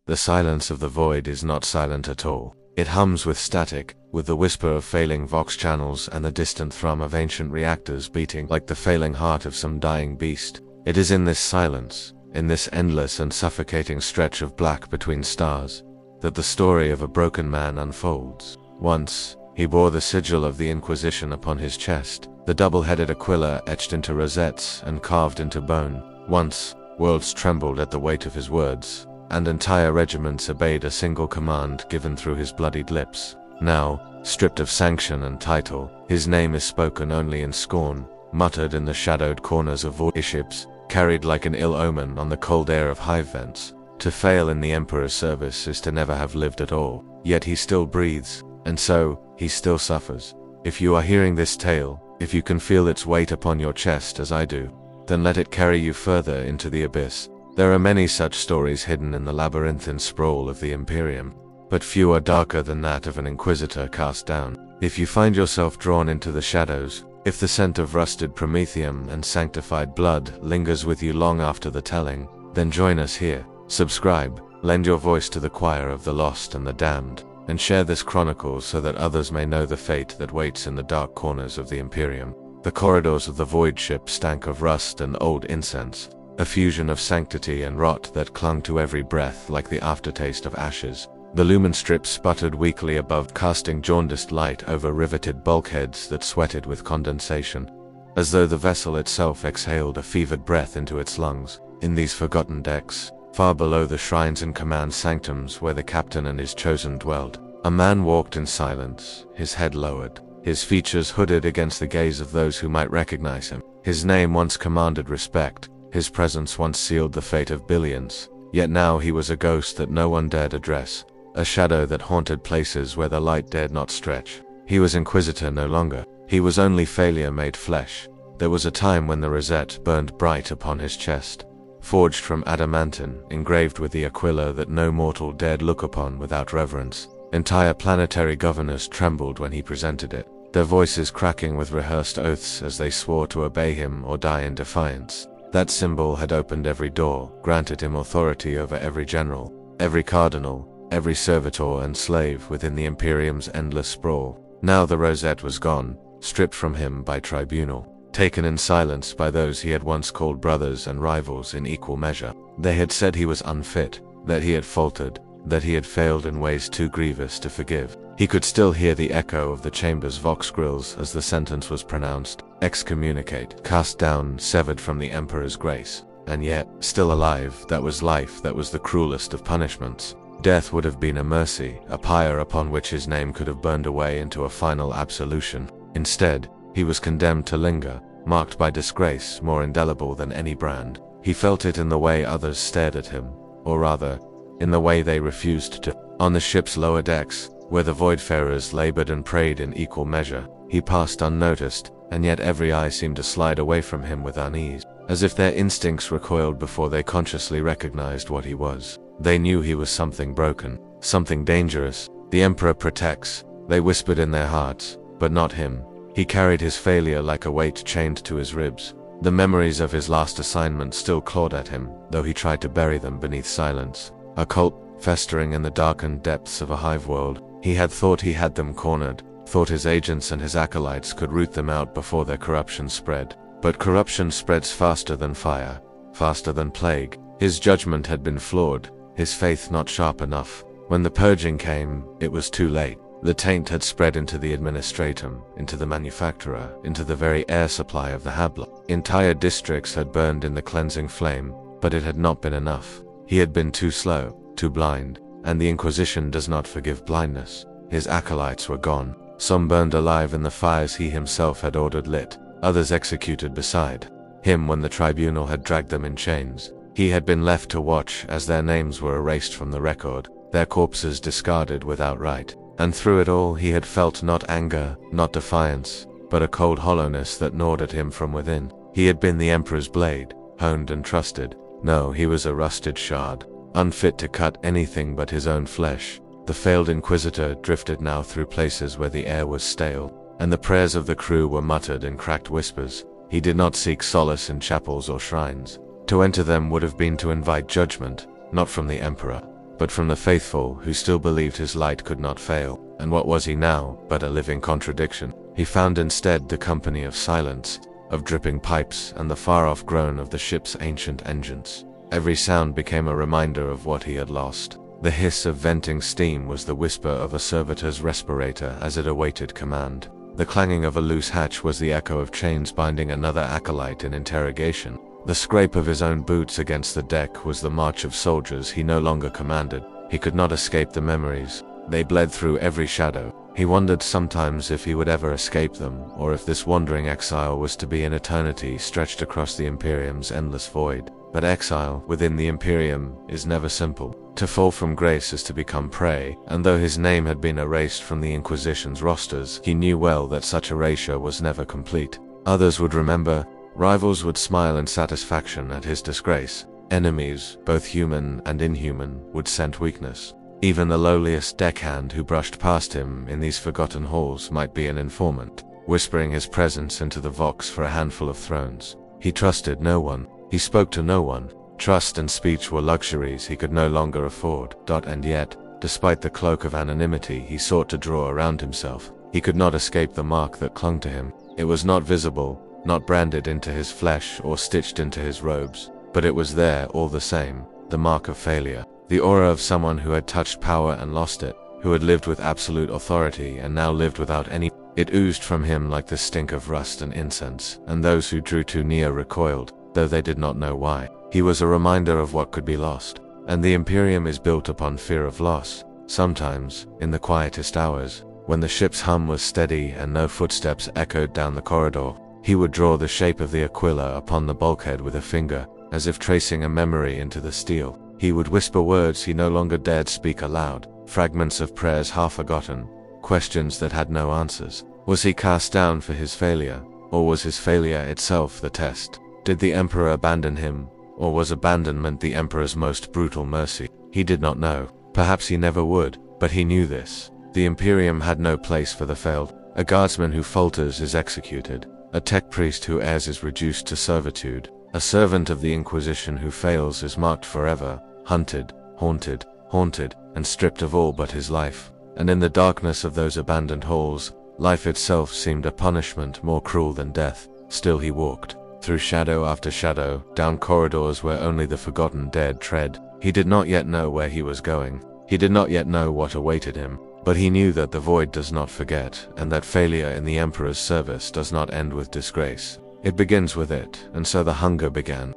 The silence of the void is not silent at all. It hums with static, with the whisper of failing vox channels and the distant thrum of ancient reactors beating like the failing heart of some dying beast. It is in this silence, in this endless and suffocating stretch of black between stars, that the story of a broken man unfolds. Once, he bore the sigil of the Inquisition upon his chest, the double-headed aquila etched into rosettes and carved into bone. Once, worlds trembled at the weight of his words, and entire regiments obeyed a single command given through his bloodied lips. Now, stripped of sanction and title, his name is spoken only in scorn, muttered in the shadowed corners of ships, carried like an ill omen on the cold air of hive vents. To fail in the Emperor's service is to never have lived at all. Yet he still breathes, and so, he still suffers. If you are hearing this tale, if you can feel its weight upon your chest as I do, then let it carry you further into the abyss. There are many such stories hidden in the labyrinthine sprawl of the Imperium, but few are darker than that of an Inquisitor cast down. If you find yourself drawn into the shadows, if the scent of rusted promethium and sanctified blood lingers with you long after the telling, then join us here. Subscribe, lend your voice to the choir of the lost and the damned, and share this chronicle so that others may know the fate that waits in the dark corners of the Imperium. The corridors of the void ship stank of rust and old incense, a fusion of sanctity and rot that clung to every breath like the aftertaste of ashes. The lumen strips sputtered weakly above, casting jaundiced light over riveted bulkheads that sweated with condensation, as though the vessel itself exhaled a fevered breath into its lungs. In these forgotten decks, far below the shrines and command sanctums where the captain and his chosen dwelled, a man walked in silence, his head lowered, his features hooded against the gaze of those who might recognize him. His name once commanded respect, his presence once sealed the fate of billions, yet now he was a ghost that no one dared address, a shadow that haunted places where the light dared not stretch. He was Inquisitor no longer, he was only failure made flesh. There was a time when the rosette burned bright upon his chest, forged from adamantine, engraved with the aquila that no mortal dared look upon without reverence. Entire planetary governors trembled when he presented it, their voices cracking with rehearsed oaths as they swore to obey him or die in defiance. That symbol had opened every door, granted him authority over every general, every cardinal, every servitor and slave within the Imperium's endless sprawl. Now the rosette was gone, stripped from him by tribunal, taken in silence by those he had once called brothers and rivals in equal measure. They had said he was unfit, that he had faltered, that he had failed in ways too grievous to forgive. He could still hear the echo of the chamber's vox grills as the sentence was pronounced: excommunicate, cast down, severed from the Emperor's grace. And yet, still alive, that was life that was the cruelest of punishments. Death would have been a mercy, a pyre upon which his name could have burned away into a final absolution. Instead, he was condemned to linger, marked by disgrace more indelible than any brand. He felt it in the way others stared at him, or rather, in the way they refused to. On the ship's lower decks, where the voidfarers labored and prayed in equal measure, he passed unnoticed, and yet every eye seemed to slide away from him with unease, as if their instincts recoiled before they consciously recognized what he was. They knew he was something broken, something dangerous. The Emperor protects, they whispered in their hearts, but not him. He carried his failure like a weight chained to his ribs. The memories of his last assignment still clawed at him, though he tried to bury them beneath silence. A cult, festering in the darkened depths of a hive world, he had thought he had them cornered, thought his agents and his acolytes could root them out before their corruption spread. But corruption spreads faster than fire, faster than plague. His judgment had been flawed, his faith not sharp enough. When the purging came, it was too late. The taint had spread into the administratum, into the manufacturer, into the very air supply of the Habla. Entire districts had burned in the cleansing flame, but it had not been enough. He had been too slow, too blind, and the Inquisition does not forgive blindness. His acolytes were gone. Some burned alive in the fires he himself had ordered lit, others executed beside him when the tribunal had dragged them in chains. He had been left to watch as their names were erased from the record, their corpses discarded without right. And through it all he had felt not anger, not defiance, but a cold hollowness that gnawed at him from within. He had been the Emperor's blade, honed and trusted. No, he was a rusted shard, unfit to cut anything but his own flesh. The failed Inquisitor drifted now through places where the air was stale, and the prayers of the crew were muttered in cracked whispers. He did not seek solace in chapels or shrines. To enter them would have been to invite judgment, not from the Emperor, but from the faithful who still believed his light could not fail. And what was he now but a living contradiction? He found instead the company of silence, of dripping pipes, and the far-off groan of the ship's ancient engines. Every sound became a reminder of what he had lost. The hiss of venting steam was the whisper of a servitor's respirator as it awaited command. The clanging of a loose hatch was the echo of chains binding another acolyte in interrogation. The scrape of his own boots against the deck was the march of soldiers he no longer commanded. He could not escape the memories. They bled through every shadow. He wondered sometimes if he would ever escape them, or if this wandering exile was to be an eternity stretched across the Imperium's endless void. But exile within the Imperium is never simple. To fall from grace is to become prey, and though his name had been erased from the Inquisition's rosters, he knew well that such erasure was never complete. Others would remember, rivals would smile in satisfaction at his disgrace. Enemies, both human and inhuman, would scent weakness. Even the lowliest deckhand who brushed past him in these forgotten halls might be an informant, whispering his presence into the vox for a handful of thrones. He trusted no one. He spoke to no one. Trust and speech were luxuries he could no longer afford. And yet, despite the cloak of anonymity he sought to draw around himself, he could not escape the mark that clung to him. It was not visible, not branded into his flesh or stitched into his robes, but it was there all the same, the mark of failure. The aura of someone who had touched power and lost it, who had lived with absolute authority and now lived without any. It oozed from him like the stink of rust and incense, and those who drew too near recoiled, though they did not know why. He was a reminder of what could be lost, and the Imperium is built upon fear of loss. Sometimes, in the quietest hours, when the ship's hum was steady and no footsteps echoed down the corridor, he would draw the shape of the Aquila upon the bulkhead with a finger, as if tracing a memory into the steel. He would whisper words he no longer dared speak aloud, fragments of prayers half forgotten, questions that had no answers. Was he cast down for his failure, or was his failure itself the test? Did the Emperor abandon him, or was abandonment the Emperor's most brutal mercy? He did not know. Perhaps he never would, but he knew this. The Imperium had no place for the failed. A guardsman who falters is executed. A tech priest who errs is reduced to servitude. A servant of the Inquisition who fails is marked forever, hunted, haunted, and stripped of all but his life. And in the darkness of those abandoned halls, life itself seemed a punishment more cruel than death. Still he walked, through shadow after shadow, down corridors where only the forgotten dead tread. He did not yet know where he was going. He did not yet know what awaited him. But he knew that the void does not forget, and that failure in the Emperor's service does not end with disgrace. It begins with it, and so the hunger began.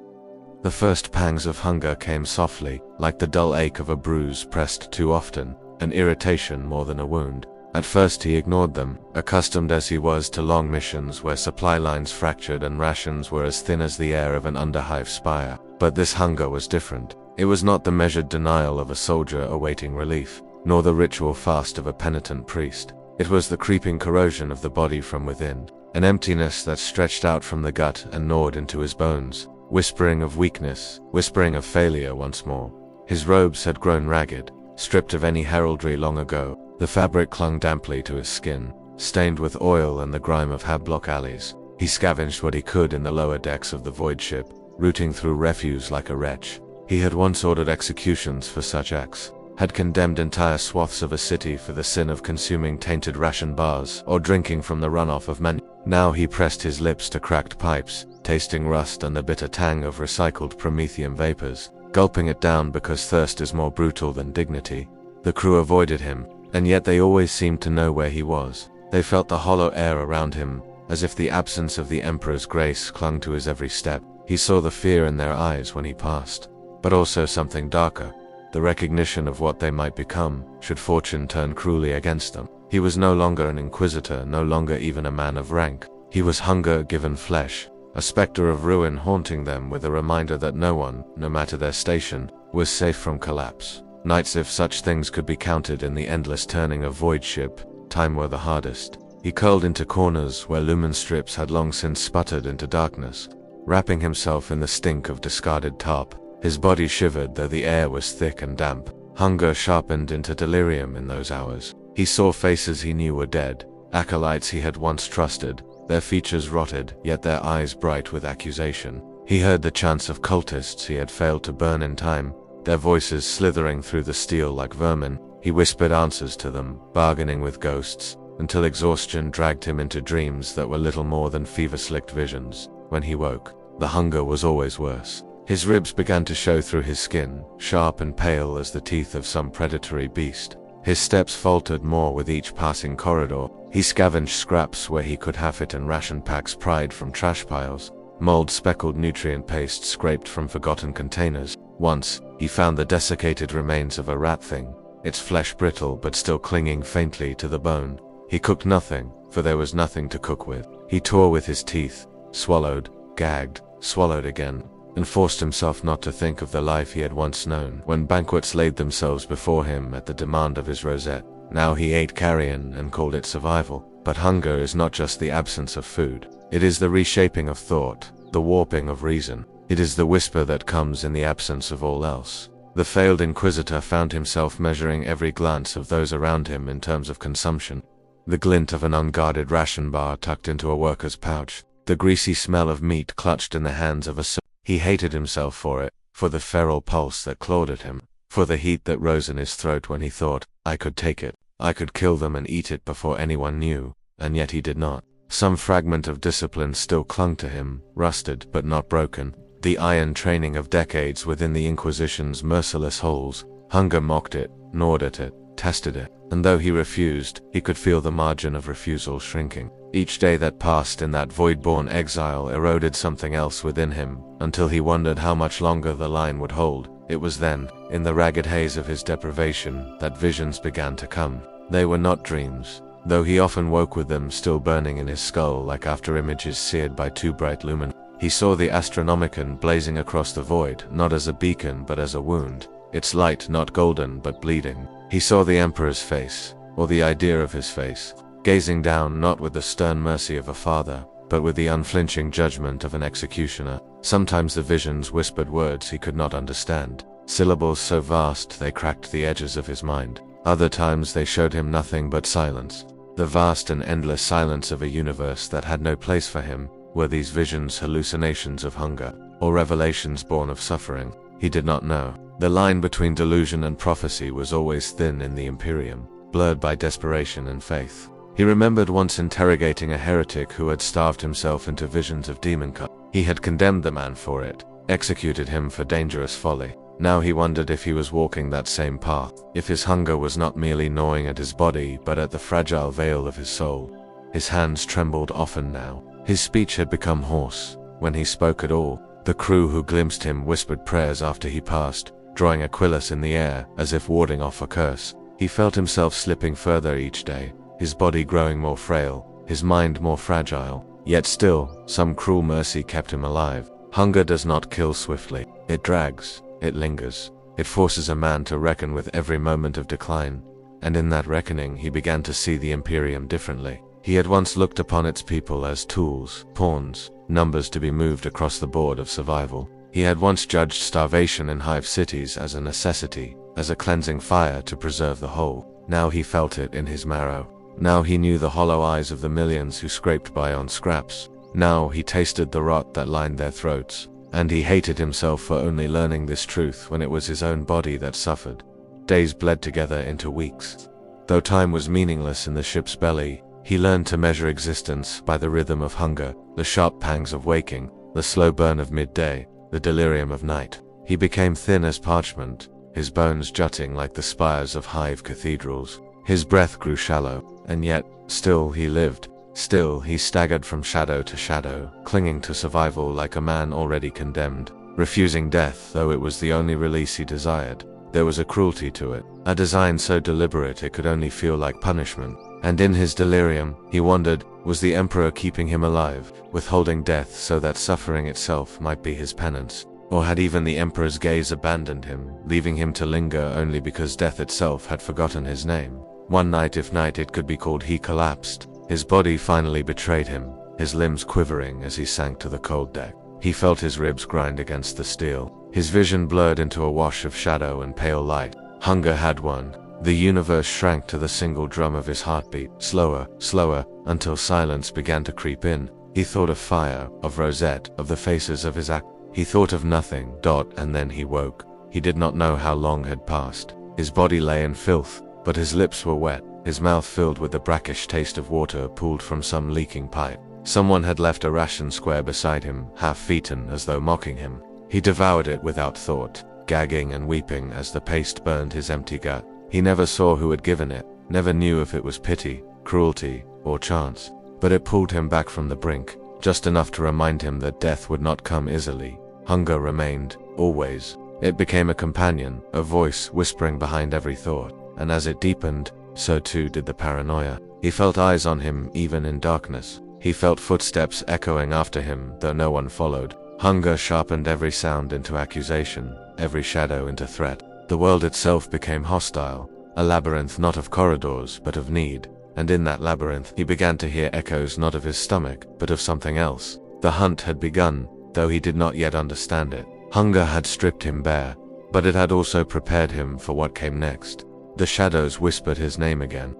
The first pangs of hunger came softly, like the dull ache of a bruise pressed too often, an irritation more than a wound. At first he ignored them, accustomed as he was to long missions where supply lines fractured and rations were as thin as the air of an underhive spire. But this hunger was different. It was not the measured denial of a soldier awaiting relief, nor the ritual fast of a penitent priest. It was the creeping corrosion of the body from within, an emptiness that stretched out from the gut and gnawed into his bones, whispering of weakness, whispering of failure once more. His robes had grown ragged, stripped of any heraldry long ago. The fabric clung damply to his skin, stained with oil and the grime of hablock alleys. He scavenged what he could in the lower decks of the void ship, rooting through refuse like a wretch. He had once ordered executions for such acts, had condemned entire swaths of a city for the sin of consuming tainted ration bars or drinking from the runoff of men. Now he pressed his lips to cracked pipes, tasting rust and the bitter tang of recycled promethium vapors, gulping it down because thirst is more brutal than dignity. The crew avoided him, and yet they always seemed to know where he was. They felt the hollow air around him, as if the absence of the Emperor's grace clung to his every step. He saw the fear in their eyes when he passed, but also something darker, the recognition of what they might become, should fortune turn cruelly against them. He was no longer an Inquisitor, no longer even a man of rank. He was hunger given flesh, a specter of ruin haunting them with a reminder that no one, no matter their station, was safe from collapse. Nights, if such things could be counted in the endless turning of void ship, time were the hardest. He curled into corners where lumen strips had long since sputtered into darkness, wrapping himself in the stink of discarded tarp. His body shivered though the air was thick and damp. Hunger sharpened into delirium in those hours. He saw faces he knew were dead, acolytes he had once trusted, their features rotted, yet their eyes bright with accusation. He heard the chants of cultists he had failed to burn in time, their voices slithering through the steel like vermin. He whispered answers to them, bargaining with ghosts, until exhaustion dragged him into dreams that were little more than fever-slicked visions. When he woke, the hunger was always worse. His ribs began to show through his skin, sharp and pale as the teeth of some predatory beast. His steps faltered more with each passing corridor. He scavenged scraps where he could have it and ration packs pried from trash piles, mold-speckled nutrient paste scraped from forgotten containers. Once, he found the desiccated remains of a rat thing, its flesh brittle but still clinging faintly to the bone. He cooked nothing, for there was nothing to cook with. He tore with his teeth, swallowed, gagged, swallowed again, and forced himself not to think of the life he had once known when banquets laid themselves before him at the demand of his rosette. Now he ate carrion and called it survival. But hunger is not just the absence of food. It is the reshaping of thought, the warping of reason. It is the whisper that comes in the absence of all else. The failed Inquisitor found himself measuring every glance of those around him in terms of consumption. The glint of an unguarded ration bar tucked into a worker's pouch, the greasy smell of meat clutched in the hands of a servant. He hated himself for it, for the feral pulse that clawed at him, for the heat that rose in his throat when he thought, I could take it, I could kill them and eat it before anyone knew, and yet he did not. Some fragment of discipline still clung to him, rusted but not broken, the iron training of decades within the Inquisition's merciless holes. Hunger mocked it, gnawed at it, tested it, and though he refused, he could feel the margin of refusal shrinking. Each day that passed in that void-born exile eroded something else within him, until he wondered how much longer the line would hold. It was then, in the ragged haze of his deprivation, that visions began to come. They were not dreams, though he often woke with them still burning in his skull like after images seared by too bright lumen. He saw the Astronomicon blazing across the void, not as a beacon but as a wound, its light not golden but bleeding. He saw the Emperor's face, or the idea of his face, gazing down not with the stern mercy of a father, but with the unflinching judgment of an executioner. Sometimes the visions whispered words he could not understand, syllables so vast they cracked the edges of his mind. Other times they showed him nothing but silence, the vast and endless silence of a universe that had no place for him. Were these visions hallucinations of hunger, or revelations born of suffering? He did not know. The line between delusion and prophecy was always thin in the Imperium, blurred by desperation and faith. He remembered once interrogating a heretic who had starved himself into visions of demon cut. He had condemned the man for it, executed him for dangerous folly. Now he wondered if he was walking that same path, if his hunger was not merely gnawing at his body but at the fragile veil of his soul. His hands trembled often now. His speech had become hoarse. When he spoke at all, the crew who glimpsed him whispered prayers after he passed, drawing Aquilus in the air as if warding off a curse. He felt himself slipping further each day, his body growing more frail, his mind more fragile. Yet still, some cruel mercy kept him alive. Hunger does not kill swiftly. It drags, it lingers. It forces a man to reckon with every moment of decline. And in that reckoning he began to see the Imperium differently. He had once looked upon its people as tools, pawns, numbers to be moved across the board of survival. He had once judged starvation in hive cities as a necessity, as a cleansing fire to preserve the whole. Now he felt it in his marrow. Now he knew the hollow eyes of the millions who scraped by on scraps. Now he tasted the rot that lined their throats. And he hated himself for only learning this truth when it was his own body that suffered. Days bled together into weeks. Though time was meaningless in the ship's belly, he learned to measure existence by the rhythm of hunger, the sharp pangs of waking, the slow burn of midday, the delirium of night. He became thin as parchment, his bones jutting like the spires of hive cathedrals. His breath grew shallow, and yet, still he lived. Still he staggered from shadow to shadow, clinging to survival like a man already condemned, refusing death though it was the only release he desired. There was a cruelty to it, a design so deliberate it could only feel like punishment. And in his delirium, he wondered, was the Emperor keeping him alive, withholding death so that suffering itself might be his penance? Or had even the Emperor's gaze abandoned him, leaving him to linger only because death itself had forgotten his name? One night, if night it could be called, he collapsed. His body finally betrayed him, his limbs quivering as he sank to the cold deck. He felt his ribs grind against the steel. His vision blurred into a wash of shadow and pale light. Hunger had won. The universe shrank to the single drum of his heartbeat, slower, slower, until silence began to creep in. He thought of fire, of Rosette, of the faces of his act. He thought of nothing, and then he woke. He did not know how long had passed. His body lay in filth, but his lips were wet, his mouth filled with the brackish taste of water pooled from some leaking pipe. Someone had left a ration square beside him, half-eaten, as though mocking him. He devoured it without thought, gagging and weeping as the paste burned his empty gut. He never saw who had given it, never knew if it was pity, cruelty, or chance. But it pulled him back from the brink, just enough to remind him that death would not come easily. Hunger remained, always. It became a companion, a voice whispering behind every thought, and as it deepened, so too did the paranoia. He felt eyes on him even in darkness. He felt footsteps echoing after him, though no one followed. Hunger sharpened every sound into accusation, every shadow into threat. The world itself became hostile, a labyrinth not of corridors, but of need. And in that labyrinth, he began to hear echoes not of his stomach, but of something else. The hunt had begun, though he did not yet understand it. Hunger had stripped him bare, but it had also prepared him for what came next. The shadows whispered his name again.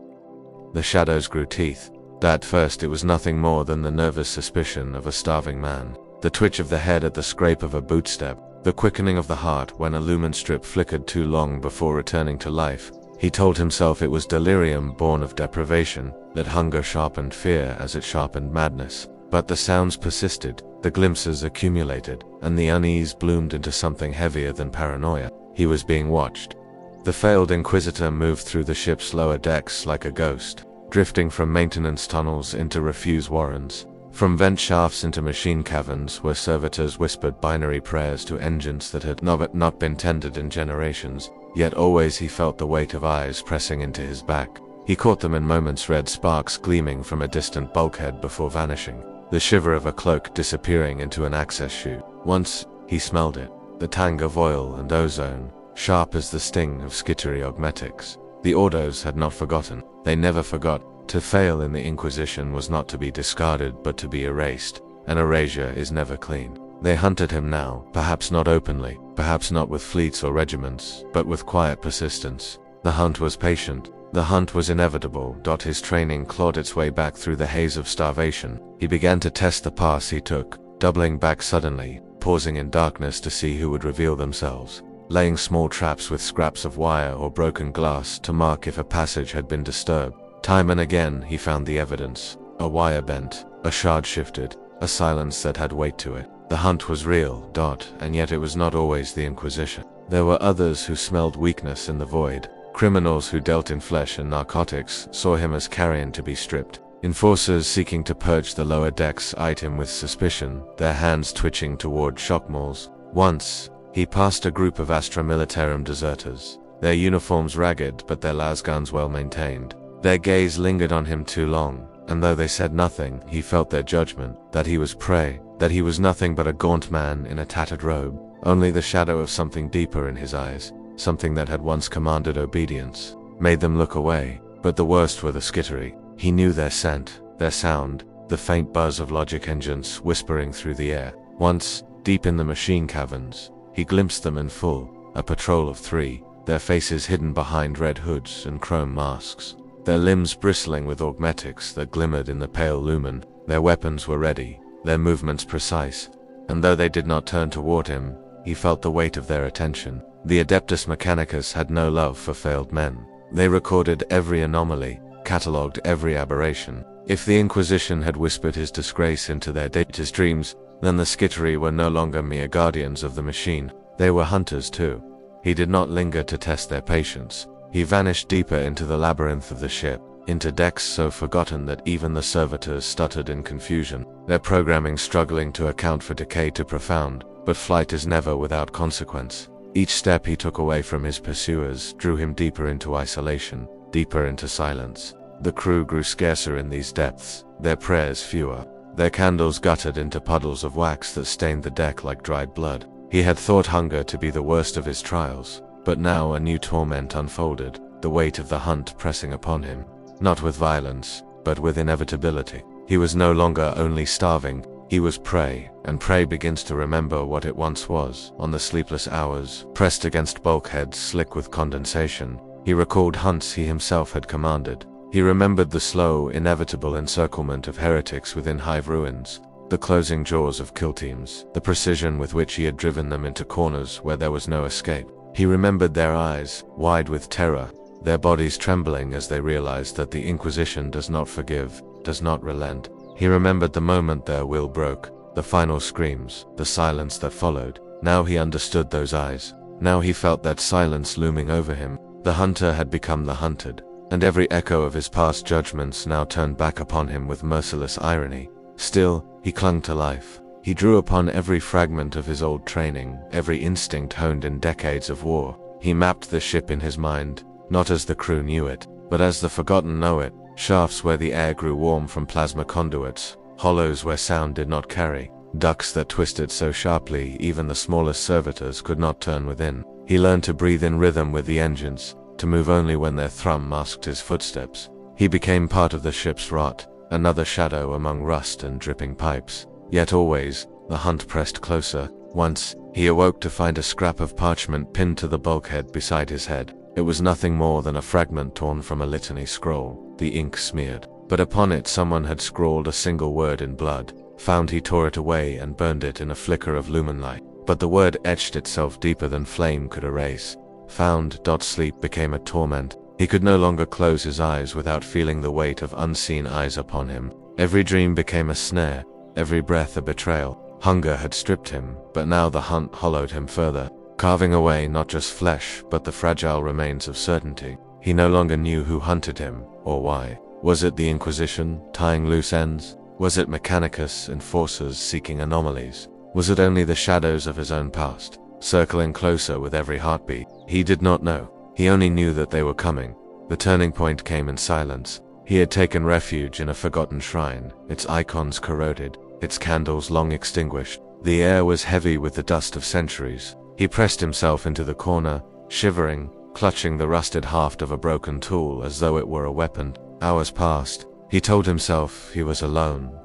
The shadows grew teeth. At first it was nothing more than the nervous suspicion of a starving man. The twitch of the head at the scrape of a bootstep, the quickening of the heart when a lumen strip flickered too long before returning to life. He told himself it was delirium born of deprivation, that hunger sharpened fear as it sharpened madness. But the sounds persisted, the glimpses accumulated, and the unease bloomed into something heavier than paranoia. He was being watched. The failed Inquisitor moved through the ship's lower decks like a ghost, drifting from maintenance tunnels into refuse warrens, from vent shafts into machine caverns where servitors whispered binary prayers to engines that had not been tended in generations. Yet always he felt the weight of eyes pressing into his back. He caught them in moments, red sparks gleaming from a distant bulkhead before vanishing, the shiver of a cloak disappearing into an access chute. Once, he smelled it, the tang of oil and ozone, sharp as the sting of skittery augmetics. The Ordos had not forgotten. They never forgot. To fail in the Inquisition was not to be discarded but to be erased. An erasure is never clean. They hunted him now, perhaps not openly, perhaps not with fleets or regiments, but with quiet persistence. The hunt was patient. The hunt was inevitable. His training clawed its way back through the haze of starvation. He began to test the paths he took, doubling back suddenly, pausing in darkness to see who would reveal themselves, laying small traps with scraps of wire or broken glass to mark if a passage had been disturbed. Time and again he found the evidence. A wire bent, a shard shifted, a silence that had weight to it. The hunt was real, and yet it was not always the Inquisition. There were others who smelled weakness in the void. Criminals who dealt in flesh and narcotics saw him as carrion to be stripped. Enforcers seeking to purge the lower decks eyed him with suspicion, their hands twitching toward shock malls. Once, he passed a group of Astra Militarum deserters, their uniforms ragged but their lasguns well maintained. Their gaze lingered on him too long, and though they said nothing, he felt their judgment, that he was prey, that he was nothing but a gaunt man in a tattered robe, only the shadow of something deeper in his eyes, something that had once commanded obedience, made them look away. But the worst were the skittery. He knew their scent, their sound, the faint buzz of logic engines whispering through the air. Once, deep in the machine caverns, he glimpsed them in full, a patrol of 3, their faces hidden behind red hoods and chrome masks, their limbs bristling with augmetics that glimmered in the pale lumen. Their weapons were ready, their movements precise, and though they did not turn toward him, he felt the weight of their attention. The Adeptus Mechanicus had no love for failed men. They recorded every anomaly, catalogued every aberration. If the Inquisition had whispered his disgrace into their deepest dreams, then the skittery were no longer mere guardians of the machine. They were hunters too. He did not linger to test their patience. He vanished deeper into the labyrinth of the ship, into decks so forgotten that even the servitors stuttered in confusion, their programming struggling to account for decay too profound. But flight is never without consequence. Each step he took away from his pursuers drew him deeper into isolation, deeper into silence. The crew grew scarcer in these depths, their prayers fewer, their candles guttered into puddles of wax that stained the deck like dried blood. He had thought hunger to be the worst of his trials, but now a new torment unfolded, the weight of the hunt pressing upon him, not with violence, but with inevitability. He was no longer only starving, he was prey, and prey begins to remember what it once was. On the sleepless hours, pressed against bulkheads slick with condensation, he recalled hunts he himself had commanded. He remembered the slow, inevitable encirclement of heretics within hive ruins, the closing jaws of kill teams, the precision with which he had driven them into corners where there was no escape. He remembered their eyes, wide with terror, their bodies trembling as they realized that the Inquisition does not forgive, does not relent. He remembered the moment their will broke, the final screams, the silence that followed. Now he understood those eyes. Now he felt that silence looming over him. The hunter had become the hunted, and every echo of his past judgments now turned back upon him with merciless irony. Still, he clung to life. He drew upon every fragment of his old training, every instinct honed in decades of war. He mapped the ship in his mind, not as the crew knew it, but as the forgotten know it. Shafts where the air grew warm from plasma conduits, hollows where sound did not carry, ducts that twisted so sharply even the smallest servitors could not turn within. He learned to breathe in rhythm with the engines, to move only when their thrum masked his footsteps. He became part of the ship's rot, another shadow among rust and dripping pipes. Yet always, the hunt pressed closer. Once, he awoke to find a scrap of parchment pinned to the bulkhead beside his head. It was nothing more than a fragment torn from a litany scroll, the ink smeared. But upon it someone had scrawled a single word in blood. Found he tore it away and burned it in a flicker of lumen light. But the word etched itself deeper than flame could erase. Found. Sleep became a torment. He could no longer close his eyes without feeling the weight of unseen eyes upon him. Every dream became a snare, every breath a betrayal. Hunger had stripped him, but now the hunt hollowed him further, carving away not just flesh but the fragile remains of certainty. He no longer knew who hunted him, or why. Was it the Inquisition, tying loose ends? Was it Mechanicus, enforcers seeking anomalies? Was it only the shadows of his own past, circling closer with every heartbeat? He did not know. He only knew that they were coming. The turning point came in silence. He had taken refuge in a forgotten shrine, its icons corroded, its candles long extinguished. The air was heavy with the dust of centuries. He pressed himself into the corner, shivering, clutching the rusted haft of a broken tool as though it were a weapon. Hours passed. He told himself he was alone,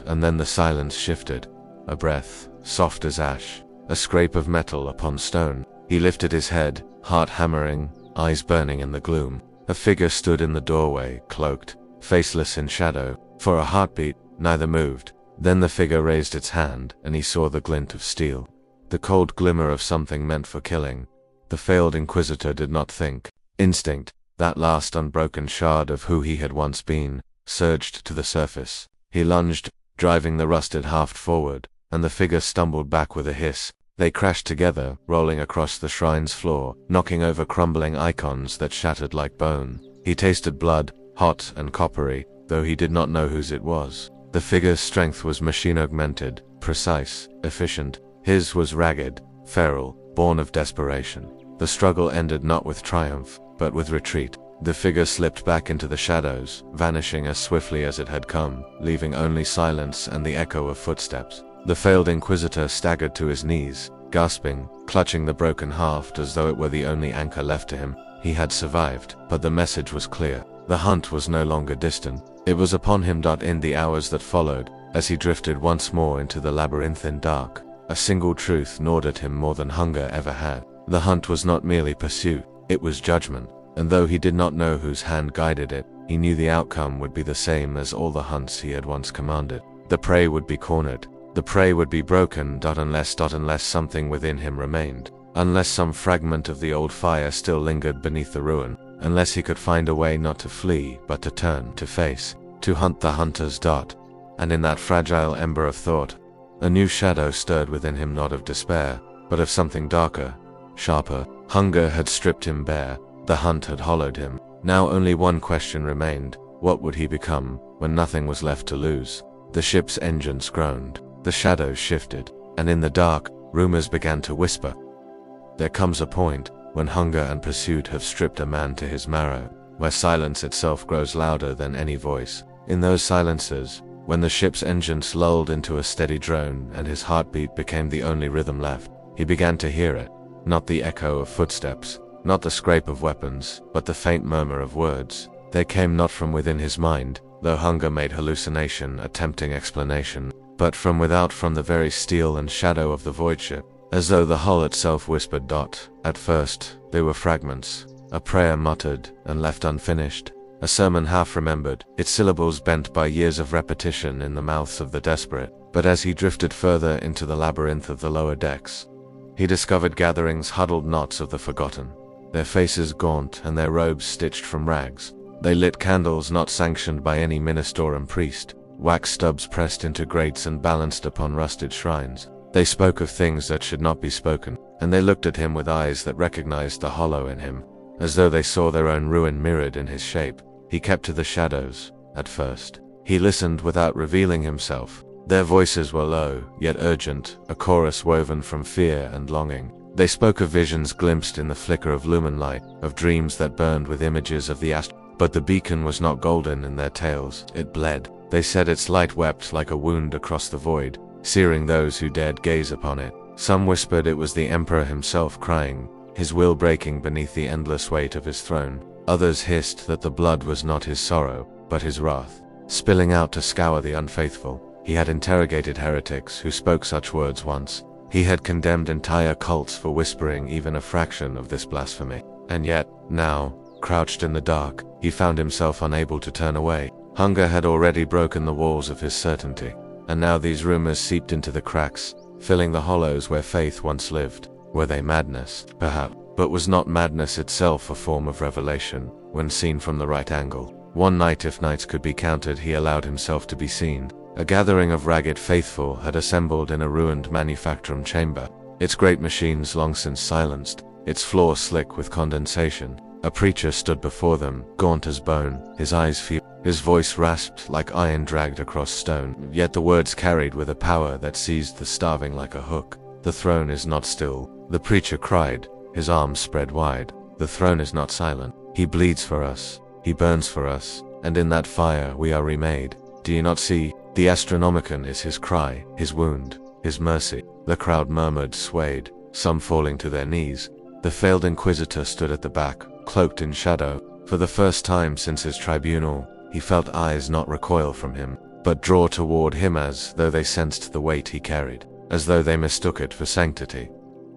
and then the silence shifted. A breath, soft as ash, a scrape of metal upon stone. He lifted his head, heart hammering, eyes burning in the gloom. A figure stood in the doorway, cloaked, faceless in shadow. For a heartbeat, neither moved. Then the figure raised its hand, and he saw the glint of steel. The cold glimmer of something meant for killing. The failed Inquisitor did not think. Instinct, that last unbroken shard of who he had once been, surged to the surface. He lunged, driving the rusted haft forward, and the figure stumbled back with a hiss. They crashed together, rolling across the shrine's floor, knocking over crumbling icons that shattered like bone. He tasted blood, hot and coppery, though he did not know whose it was. The figure's strength was machine-augmented, precise, efficient. His was ragged, feral, born of desperation. The struggle ended not with triumph, but with retreat. The figure slipped back into the shadows, vanishing as swiftly as it had come, leaving only silence and the echo of footsteps. The failed Inquisitor staggered to his knees, gasping, clutching the broken haft as though it were the only anchor left to him. He had survived, but the message was clear. The hunt was no longer distant. It was upon him. In the hours that followed, as he drifted once more into the labyrinthine dark, a single truth gnawed at him more than hunger ever had. The hunt was not merely pursuit, it was judgment. And though he did not know whose hand guided it, he knew the outcome would be the same as all the hunts he had once commanded. The prey would be cornered. The prey would be broken. Unless something within him remained. Unless some fragment of the old fire still lingered beneath the ruin. Unless he could find a way not to flee, but to turn, to face, to hunt the hunter's dot. And in that fragile ember of thought, a new shadow stirred within him, not of despair, but of something darker, sharper. Hunger had stripped him bare. The hunt had hollowed him. Now only one question remained. What would he become, when nothing was left to lose? The ship's engines groaned. The shadows shifted. And in the dark, rumors began to whisper. There comes a point, when hunger and pursuit have stripped a man to his marrow, where silence itself grows louder than any voice. In those silences, when the ship's engines lulled into a steady drone and his heartbeat became the only rhythm left, he began to hear it. Not the echo of footsteps, not the scrape of weapons, but the faint murmur of words. They came not from within his mind, though hunger made hallucination a tempting explanation, but from without, from the very steel and shadow of the void ship, as though the hull itself whispered. At first, they were fragments, a prayer muttered and left unfinished, a sermon half remembered, its syllables bent by years of repetition in the mouths of the desperate. But as he drifted further into the labyrinth of the lower decks, He discovered gatherings, huddled knots of the forgotten, their faces gaunt and their robes stitched from rags. They lit candles not sanctioned by any minister and priest, wax stubs pressed into grates and balanced upon rusted shrines. They spoke of things that should not be spoken, and they looked at him with eyes that recognized the hollow in him, as though they saw their own ruin mirrored in his shape. He kept to the shadows, at first. He listened without revealing himself. Their voices were low, yet urgent, a chorus woven from fear and longing. They spoke of visions glimpsed in the flicker of lumen light, of dreams that burned with images of the but the beacon was not golden in their tales, it bled. They said its light wept like a wound across the void, searing those who dared gaze upon it. Some whispered it was the Emperor himself crying, his will breaking beneath the endless weight of his throne. Others hissed that the blood was not his sorrow, but his wrath, spilling out to scour the unfaithful. He had interrogated heretics who spoke such words once. He had condemned entire cults for whispering even a fraction of this blasphemy. And yet, now, crouched in the dark, he found himself unable to turn away. Hunger had already broken the walls of his certainty, and now these rumors seeped into the cracks, filling the hollows where faith once lived. Were they madness? Perhaps. But was not madness itself a form of revelation, when seen from the right angle? One night, if nights could be counted, he allowed himself to be seen. A gathering of ragged faithful had assembled in a ruined manufacturing chamber, its great machines long since silenced, its floor slick with condensation. A preacher stood before them, gaunt as bone, his eyes feeble, his voice rasped like iron dragged across stone, yet the words carried with a power that seized the starving like a hook. The throne is not still, the preacher cried, his arms spread wide. The throne is not silent. He bleeds for us, he burns for us, and in that fire we are remade. Do you not see? The Astronomicon is his cry, his wound, his mercy. The crowd murmured, swayed, some falling to their knees. The failed Inquisitor stood at the back, cloaked in shadow. For the first time since his tribunal, he felt eyes not recoil from him, but draw toward him as though they sensed the weight he carried, as though they mistook it for sanctity.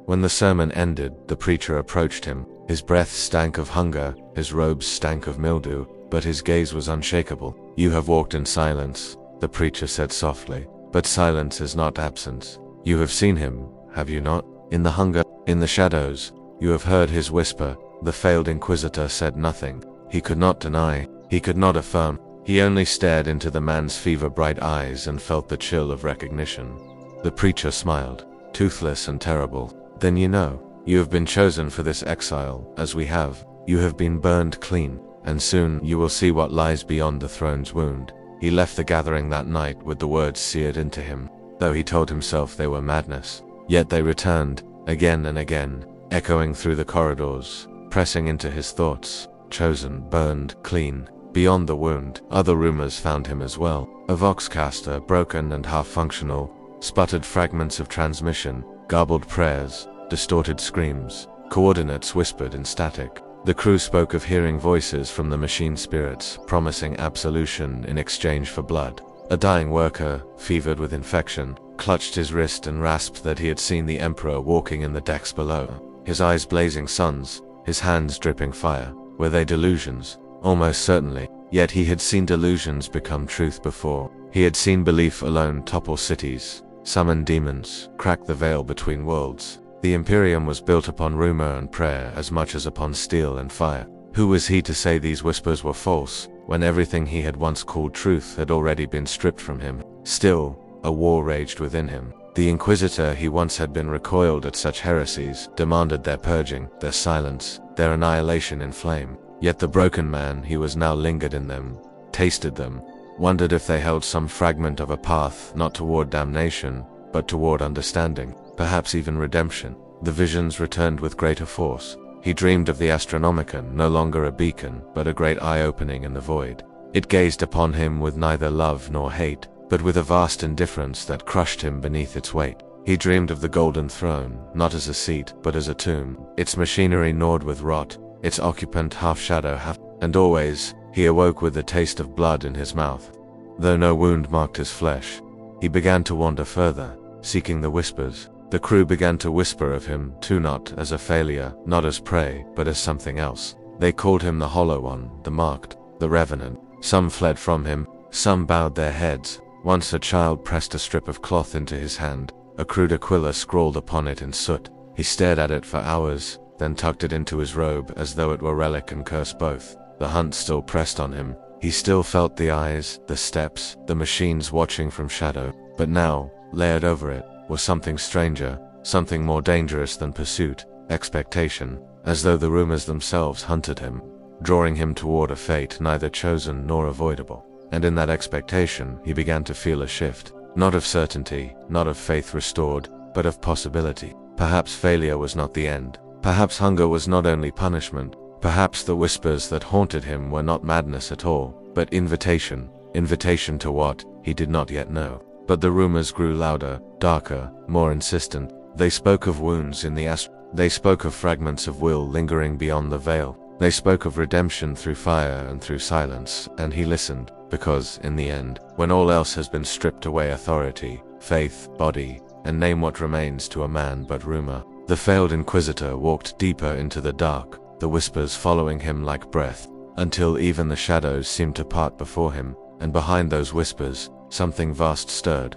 When the sermon ended, the preacher approached him. His breath stank of hunger, his robes stank of mildew, but his gaze was unshakable. You have walked in silence, the preacher said softly, but silence is not absence. You have seen him, have you not? In the hunger, in the shadows, you have heard his whisper. The failed Inquisitor said nothing. He could not deny, he could not affirm. He only stared into the man's fever-bright eyes and felt the chill of recognition. The preacher smiled, toothless and terrible. Then you know, you have been chosen for this exile, as we have. You have been burned clean, and soon you will see what lies beyond the throne's wound. He left the gathering that night with the words seared into him, though he told himself they were madness. Yet they returned, again and again, echoing through the corridors, pressing into his thoughts. Chosen, burned, clean. Beyond the wound, other rumors found him as well. A voxcaster, broken and half-functional, sputtered fragments of transmission, garbled prayers, distorted screams, coordinates whispered in static. The crew spoke of hearing voices from the machine spirits, promising absolution in exchange for blood. A dying worker, fevered with infection, clutched his wrist and rasped that he had seen the Emperor walking in the decks below, his eyes blazing suns, his hands dripping fire. Were they delusions? Almost certainly. Yet he had seen delusions become truth before. He had seen belief alone topple cities, summon demons, crack the veil between worlds. The Imperium was built upon rumor and prayer as much as upon steel and fire. Who was he to say these whispers were false, when everything he had once called truth had already been stripped from him? Still, a war raged within him. The Inquisitor he once had been recoiled at such heresies, demanded their purging, their silence, their annihilation in flame. Yet the broken man he was now lingered in them, tasted them, wondered if they held some fragment of a path not toward damnation, but toward understanding, perhaps even redemption. The visions returned with greater force. He dreamed of the Astronomicon, no longer a beacon, but a great eye-opening in the void. It gazed upon him with neither love nor hate, but with a vast indifference that crushed him beneath its weight. He dreamed of the Golden Throne, not as a seat, but as a tomb, its machinery gnawed with rot, its occupant half-shadow, and always, he awoke with the taste of blood in his mouth. Though no wound marked his flesh, he began to wander further, seeking the whispers. The crew began to whisper of him, too, not as a failure, not as prey, but as something else. They called him the Hollow One, the Marked, the Revenant. Some fled from him, some bowed their heads. Once a child pressed a strip of cloth into his hand. A crude aquila scrawled upon it in soot. He stared at it for hours, then tucked it into his robe as though it were relic and cursed both. The hunt still pressed on him. He still felt the eyes, the steps, the machines watching from shadow. But now, layered over it, was something stranger, something more dangerous than pursuit, expectation, as though the rumors themselves hunted him, drawing him toward a fate neither chosen nor avoidable. And in that expectation, he began to feel a shift, not of certainty, not of faith restored, but of possibility. Perhaps failure was not the end. Perhaps hunger was not only punishment. Perhaps the whispers that haunted him were not madness at all, but invitation. Invitation to what, he did not yet know. But the rumors grew louder, darker, more insistent. They spoke of wounds in the They spoke of fragments of will lingering beyond the veil. They spoke of redemption through fire and through silence, and he listened, because, in the end, when all else has been stripped away, authority, faith, body, and name what remains to a man but rumor. The failed Inquisitor walked deeper into the dark, the whispers following him like breath, until even the shadows seemed to part before him, and behind those whispers, something vast stirred.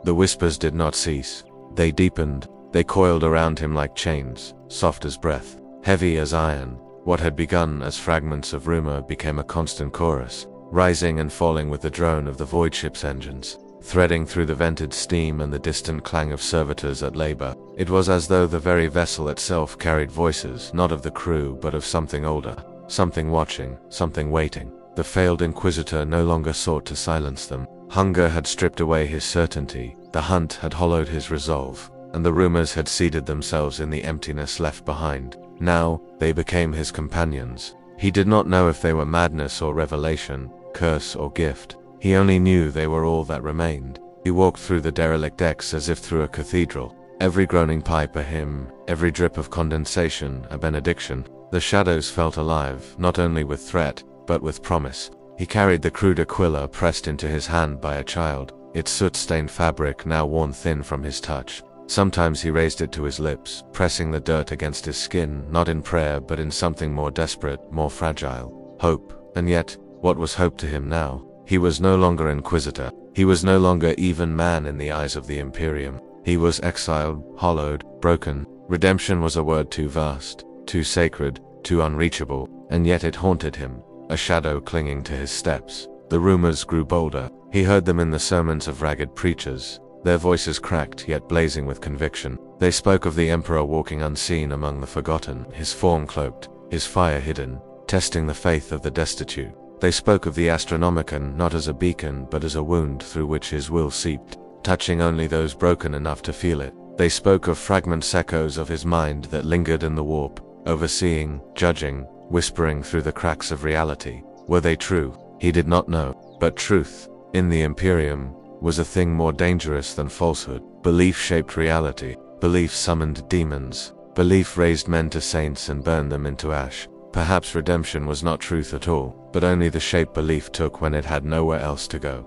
The whispers did not cease. They deepened. They coiled around him like chains, soft as breath, heavy as iron. What had begun as fragments of rumor became a constant chorus, rising and falling with the drone of the void ship's engines, threading through the vented steam and the distant clang of servitors at labor. It was as though the very vessel itself carried voices, not of the crew but of something older, something watching, something waiting. The failed Inquisitor no longer sought to silence them. Hunger had stripped away his certainty, the hunt had hollowed his resolve, and the rumors had seeded themselves in the emptiness left behind. Now, they became his companions. He did not know if they were madness or revelation, curse or gift. He only knew they were all that remained. He walked through the derelict decks as if through a cathedral, every groaning pipe a hymn, every drip of condensation a benediction. The shadows felt alive, not only with threat, but with promise. He carried the crude aquila pressed into his hand by a child, its soot-stained fabric now worn thin from his touch. Sometimes he raised it to his lips, pressing the dirt against his skin, not in prayer but in something more desperate, more fragile. Hope. And yet, what was hope to him now? He was no longer Inquisitor. He was no longer even man in the eyes of the Imperium. He was exiled, hollowed, broken. Redemption was a word too vast, too sacred, too unreachable, and yet it haunted him, a shadow clinging to his steps. The rumors grew bolder. He heard them in the sermons of ragged preachers, their voices cracked yet blazing with conviction. They spoke of the Emperor walking unseen among the forgotten, his form cloaked, his fire hidden, testing the faith of the destitute. They spoke of the Astronomicon not as a beacon but as a wound through which his will seeped, touching only those broken enough to feel it. They spoke of fragment echoes of his mind that lingered in the warp, overseeing, judging, whispering through the cracks of reality. Were they true? He did not know. But truth, in the Imperium, was a thing more dangerous than falsehood. Belief shaped reality. Belief summoned demons. Belief raised men to saints and burned them into ash. Perhaps redemption was not truth at all, but only the shape belief took when it had nowhere else to go.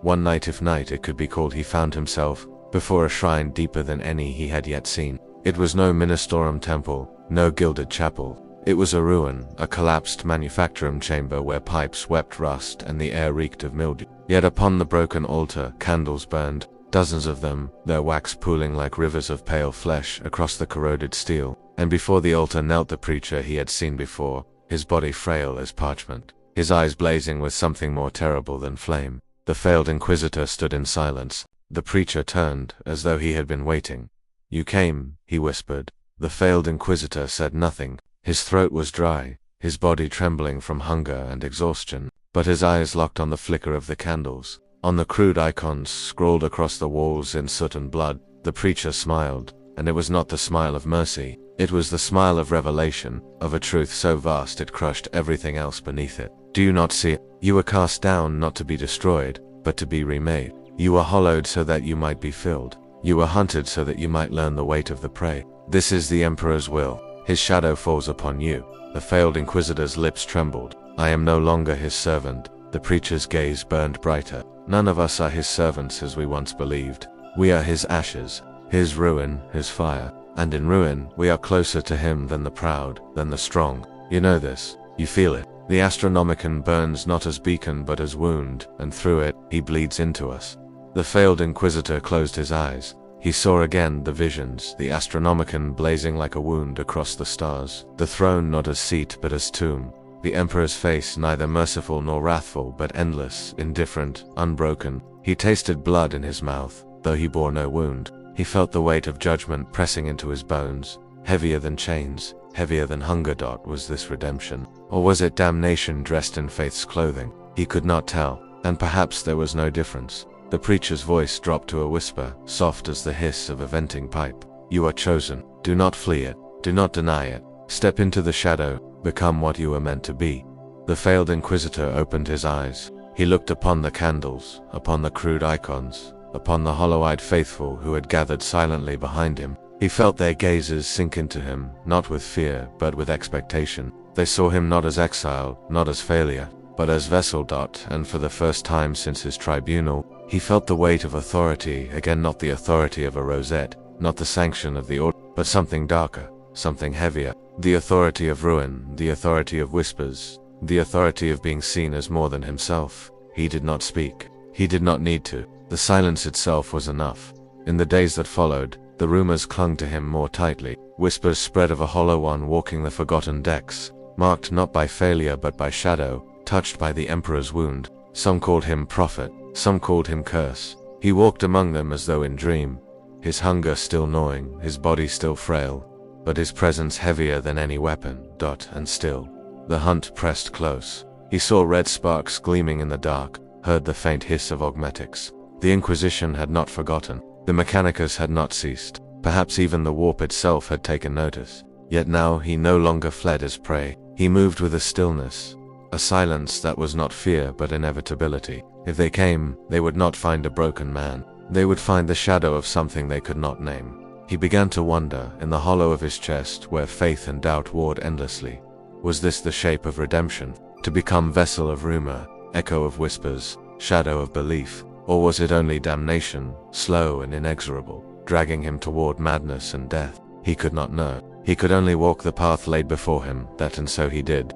One night, if night it could be called, he found himself before a shrine deeper than any he had yet seen. It was no Ministorum temple, no gilded chapel. It was a ruin, a collapsed manufacturum chamber where pipes wept rust and the air reeked of mildew. Yet upon the broken altar, candles burned, dozens of them, their wax pooling like rivers of pale flesh across the corroded steel. And before the altar knelt the preacher he had seen before, his body frail as parchment, his eyes blazing with something more terrible than flame. The failed Inquisitor stood in silence. The preacher turned, as though he had been waiting. "You came," he whispered. The failed Inquisitor said nothing. His throat was dry, his body trembling from hunger and exhaustion, but his eyes locked on the flicker of the candles, on the crude icons scrawled across the walls in soot and blood. The preacher smiled, and it was not the smile of mercy. It was the smile of revelation, of a truth so vast it crushed everything else beneath it. "Do you not see it? You were cast down not to be destroyed, but to be remade. You were hollowed so that you might be filled. You were hunted so that you might learn the weight of the prey. This is the Emperor's will. His shadow falls upon you." The failed Inquisitor's lips trembled. "I am no longer his servant." The preacher's gaze burned brighter. "None of us are his servants as we once believed. We are his ashes, his ruin, his fire. And in ruin, we are closer to him than the proud, than the strong. You know this. You feel it. The Astronomicon burns not as beacon but as wound, and through it, he bleeds into us." The failed Inquisitor closed his eyes. He saw again the visions, the Astronomicon blazing like a wound across the stars, the throne not as seat but as tomb, the Emperor's face neither merciful nor wrathful but endless, indifferent, unbroken. He tasted blood in his mouth, though he bore no wound. He felt the weight of judgment pressing into his bones, heavier than chains, heavier than hunger. Was this redemption? Or was it damnation dressed in faith's clothing? He could not tell, and perhaps there was no difference. The preacher's voice dropped to a whisper, soft as the hiss of a venting pipe. You are chosen. Do not flee it. Do not deny it. Step into the shadow. Become what you were meant to be. The failed Inquisitor opened his eyes. He looked upon the candles, upon the crude icons, upon the hollow-eyed faithful who had gathered silently behind him. He felt their gazes sink into him, not with fear, but with expectation. They saw him not as exile, not as failure, but as vessel. And for the first time since his tribunal, he felt the weight of authority, again not the authority of a rosette, not the sanction of the order, but something darker, something heavier. The authority of ruin, the authority of whispers, the authority of being seen as more than himself. He did not speak. He did not need to. The silence itself was enough. In the days that followed, the rumors clung to him more tightly. Whispers spread of a hollow one walking the forgotten decks, marked not by failure but by shadow, touched by the Emperor's wound. Some called him prophet, some called him curse. He walked among them as though in dream, his hunger still gnawing, his body still frail, but his presence heavier than any weapon. And still, the hunt pressed close. He saw red sparks gleaming in the dark, heard the faint hiss of augmetics. The Inquisition had not forgotten. The Mechanicus had not ceased. Perhaps even the warp itself had taken notice. Yet now he no longer fled as prey. He moved with a stillness, a silence that was not fear but inevitability. If they came, they would not find a broken man. They would find the shadow of something they could not name. He began to wonder, in the hollow of his chest where faith and doubt warred endlessly, was this the shape of redemption? To become vessel of rumor, echo of whispers, shadow of belief? Or was it only damnation, slow and inexorable, dragging him toward madness and death? He could not know. He could only walk the path laid before him, and so he did.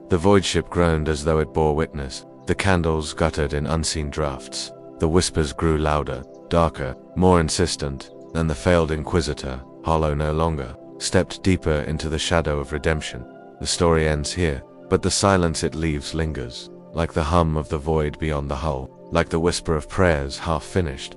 The void ship groaned as though it bore witness. The candles guttered in unseen drafts. The whispers grew louder, darker, more insistent, and the failed Inquisitor, hollow no longer, stepped deeper into the shadow of redemption. The story ends here, but the silence it leaves lingers, like the hum of the void beyond the hull, like the whisper of prayers half finished,